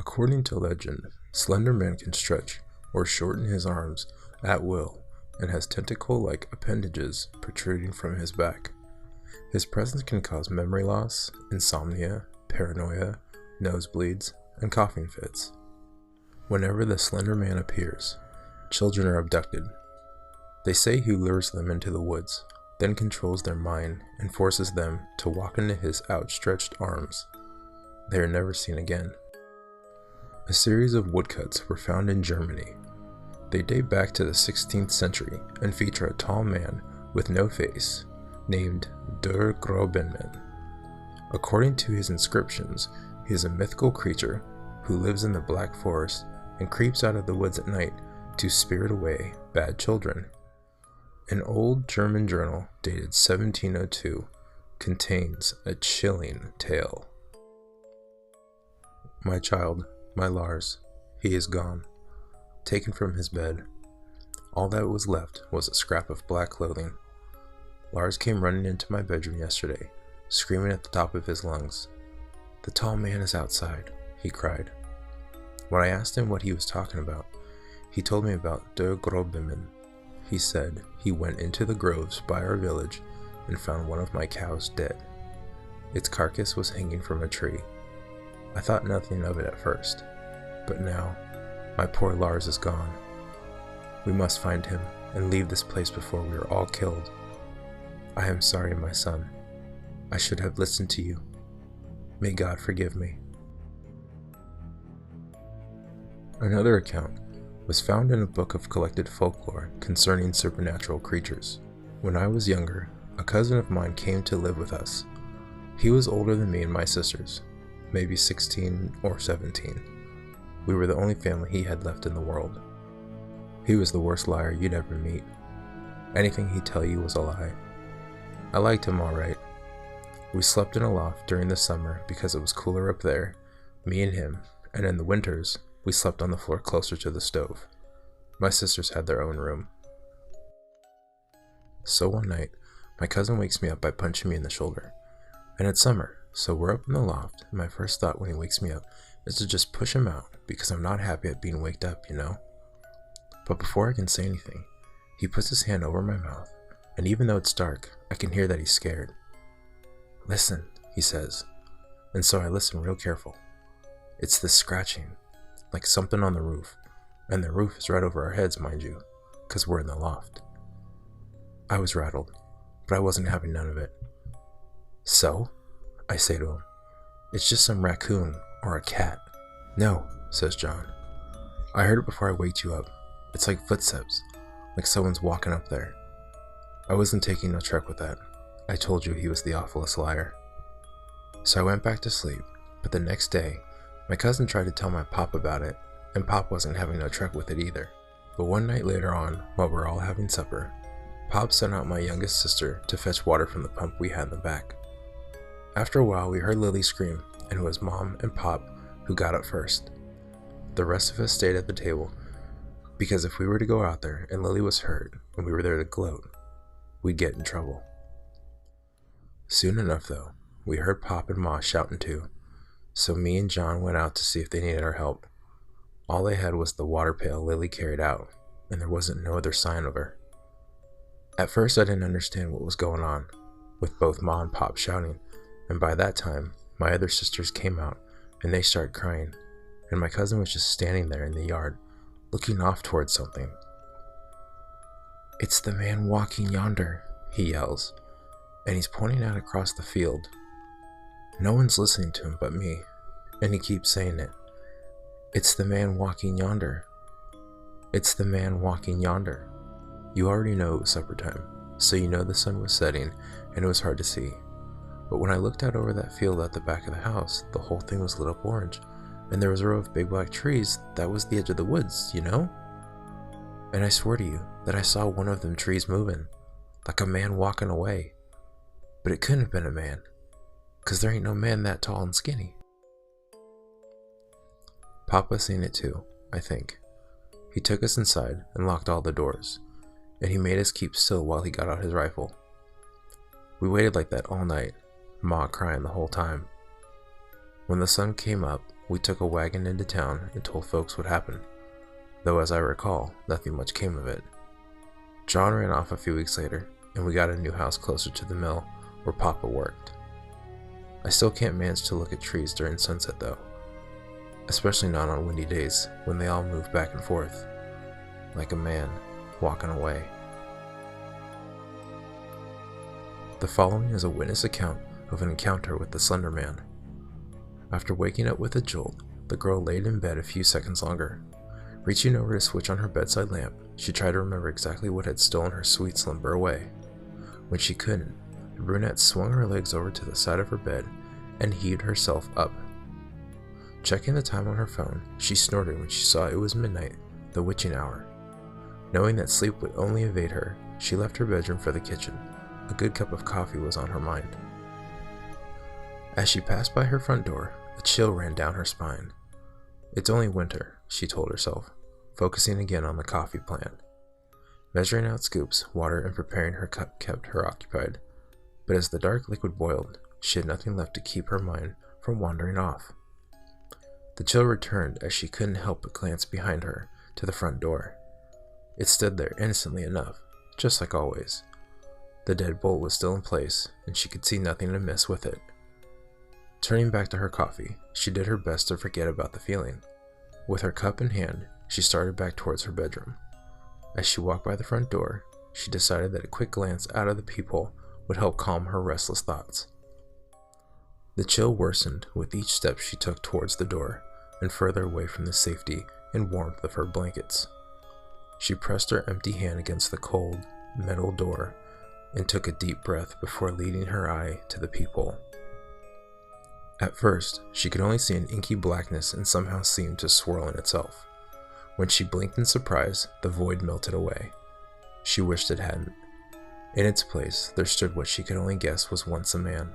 According to legend, Slenderman can stretch or shorten his arms at will and has tentacle-like appendages protruding from his back. His presence can cause memory loss, insomnia, paranoia, nosebleeds, and coughing fits. Whenever the Slender Man appears, children are abducted. They say he lures them into the woods, then controls their mind and forces them to walk into his outstretched arms. They are never seen again. A series of woodcuts were found in Germany. They date back to the 16th century and feature a tall man with no face, named Der Grobenman. According to his inscriptions, he is a mythical creature who lives in the Black Forest and creeps out of the woods at night to spirit away bad children. An old German journal dated 1702 contains a chilling tale. My child, my Lars, he is gone, taken from his bed. All that was left was a scrap of black clothing. Lars came running into my bedroom yesterday, screaming at the top of his lungs. "The tall man is outside," he cried. When I asked him what he was talking about, he told me about Der Grobenman. He said he went into the groves by our village and found one of my cows dead. Its carcass was hanging from a tree. I thought nothing of it at first, but now my poor Lars is gone. We must find him and leave this place before we are all killed. I am sorry, my son. I should have listened to you. May God forgive me. Another account was found in a book of collected folklore concerning supernatural creatures. When I was younger, a cousin of mine came to live with us. He was older than me and my sisters, maybe 16 or 17. We were the only family he had left in the world. He was the worst liar you'd ever meet. Anything he'd tell you was a lie. I liked him alright. We slept in a loft during the summer because it was cooler up there, me and him, and in the winters, we slept on the floor closer to the stove. My sisters had their own room. So one night, my cousin wakes me up by punching me in the shoulder. And it's summer, so we're up in the loft, and my first thought when he wakes me up is to just push him out because I'm not happy at being waked up, you know? But before I can say anything, he puts his hand over my mouth, and even though it's dark, I can hear that he's scared. "Listen," he says, and so I listen real careful. It's this scratching, like something on the roof, and the roof is right over our heads, mind you, because we're in the loft. I was rattled, but I wasn't having none of it. "So?" I say to him. "It's just some raccoon or a cat." "No," says John. "I heard it before I waked you up. It's like footsteps, like someone's walking up there." I wasn't taking no truck with that. I told you he was the awfulest liar. So I went back to sleep, but the next day, my cousin tried to tell my pop about it, and Pop wasn't having no truck with it either. But one night later on, while we were all having supper, Pop sent out my youngest sister to fetch water from the pump we had in the back. After a while, we heard Lily scream, and it was Mom and Pop who got up first. The rest of us stayed at the table, because if we were to go out there and Lily was hurt and we were there to gloat, we'd get in trouble. Soon enough though, we heard Pop and Ma shouting too, so me and John went out to see if they needed our help. All they had was the water pail Lily carried out, and there wasn't no other sign of her. At first I didn't understand what was going on, with both Ma and Pop shouting, and by that time, my other sisters came out, and they started crying, and my cousin was just standing there in the yard, looking off towards something. "It's the man walking yonder," he yells, and he's pointing out across the field. No one's listening to him but me, and he keeps saying it. "It's the man walking yonder. It's the man walking yonder." You already know it was supper time, so you know the sun was setting and it was hard to see. But when I looked out over that field at the back of the house, the whole thing was lit up orange, and there was a row of big black trees that was the edge of the woods, you know? And I swear to you that I saw one of them trees moving, like a man walking away. But it couldn't have been a man, 'cause there ain't no man that tall and skinny. Papa seen it too, I think. He took us inside and locked all the doors, and he made us keep still while he got out his rifle. We waited like that all night, Ma crying the whole time. When the sun came up, we took a wagon into town and told folks what happened, though as I recall, nothing much came of it. John ran off a few weeks later, and we got a new house closer to the mill where Papa worked. I still can't manage to look at trees during sunset though, especially not on windy days when they all move back and forth, like a man walking away. The following is a witness account of an encounter with the Slenderman. After waking up with a jolt, the girl laid in bed a few seconds longer. Reaching over to switch on her bedside lamp, she tried to remember exactly what had stolen her sweet slumber away. When she couldn't, the brunette swung her legs over to the side of her bed and heaved herself up. Checking the time on her phone, she snorted when she saw it was midnight, the witching hour. Knowing that sleep would only evade her, she left her bedroom for the kitchen. A good cup of coffee was on her mind. As she passed by her front door, a chill ran down her spine. It's only winter, she told herself, focusing again on the coffee plan. Measuring out scoops, water, and preparing her cup kept her occupied, but as the dark liquid boiled, she had nothing left to keep her mind from wandering off. The chill returned as she couldn't help but glance behind her to the front door. It stood there innocently enough, just like always. The deadbolt was still in place, and she could see nothing amiss with it. Turning back to her coffee, she did her best to forget about the feeling. With her cup in hand, she started back towards her bedroom. As she walked by the front door, she decided that a quick glance out of the peephole would help calm her restless thoughts. The chill worsened with each step she took towards the door and further away from the safety and warmth of her blankets. She pressed her empty hand against the cold, metal door and took a deep breath before leading her eye to the peephole. At first, she could only see an inky blackness and somehow seemed to swirl in itself. When she blinked in surprise, the void melted away. She wished it hadn't. In its place, there stood what she could only guess was once a man.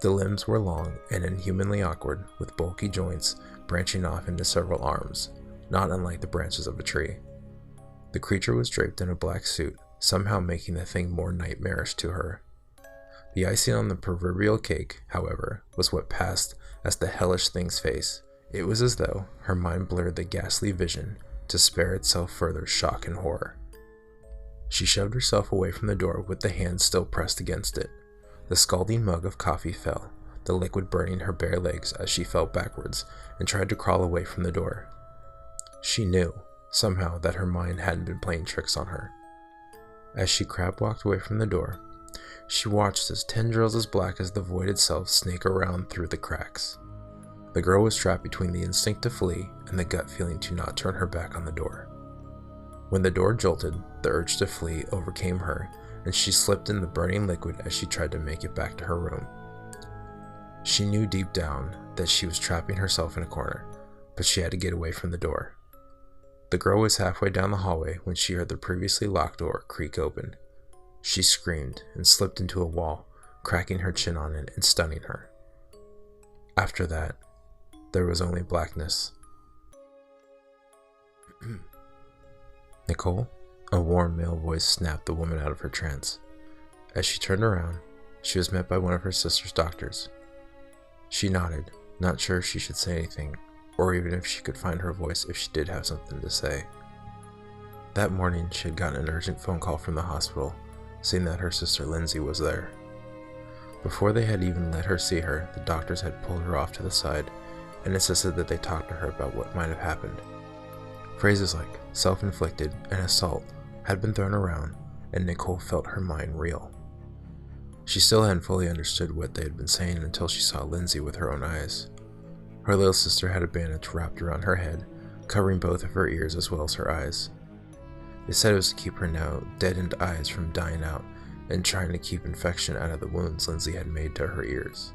The limbs were long and inhumanly awkward, with bulky joints branching off into several arms, not unlike the branches of a tree. The creature was draped in a black suit, somehow making the thing more nightmarish to her. The icing on the proverbial cake, however, was what passed as the hellish thing's face. It was as though her mind blurred the ghastly vision to spare itself further shock and horror. She shoved herself away from the door with the hand still pressed against it. The scalding mug of coffee fell, the liquid burning her bare legs as she fell backwards and tried to crawl away from the door. She knew, somehow, that her mind hadn't been playing tricks on her. As she crab-walked away from the door, she watched as tendrils as black as the void itself snake around through the cracks. The girl was trapped between the instinct to flee and the gut feeling to not turn her back on the door. When the door jolted, the urge to flee overcame her, and she slipped in the burning liquid as she tried to make it back to her room. She knew deep down that she was trapping herself in a corner, but she had to get away from the door. The girl was halfway down the hallway when she heard the previously locked door creak open. She screamed and slipped into a wall, cracking her chin on it and stunning her. After that, there was only blackness. Nicole? A warm male voice snapped the woman out of her trance. As she turned around, she was met by one of her sister's doctors. She nodded, not sure if she should say anything, or even if she could find her voice if she did have something to say. That morning, she had gotten an urgent phone call from the hospital, saying that her sister Lindsay was there. Before they had even let her see her, the doctors had pulled her off to the side and insisted that they talk to her about what might have happened. Phrases like self-inflicted and assault had been thrown around, and Nicole felt her mind reel. She still hadn't fully understood what they had been saying until she saw Lindsay with her own eyes. Her little sister had a bandage wrapped around her head, covering both of her ears as well as her eyes. They said it was to keep her now deadened eyes from dying out and trying to keep infection out of the wounds Lindsay had made to her ears.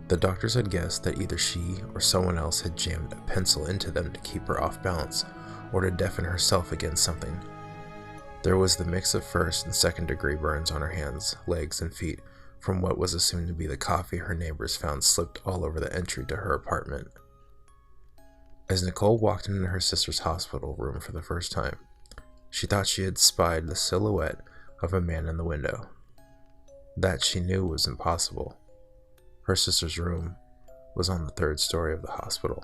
The doctors had guessed that either she or someone else had jammed a pencil into them to keep her off balance or to deafen herself against something. There was the mix of first and second degree burns on her hands, legs, and feet from what was assumed to be the coffee her neighbors found slipped all over the entry to her apartment. As Nicole walked into her sister's hospital room for the first time, she thought she had spied the silhouette of a man in the window. That she knew was impossible. Her sister's room was on the third story of the hospital.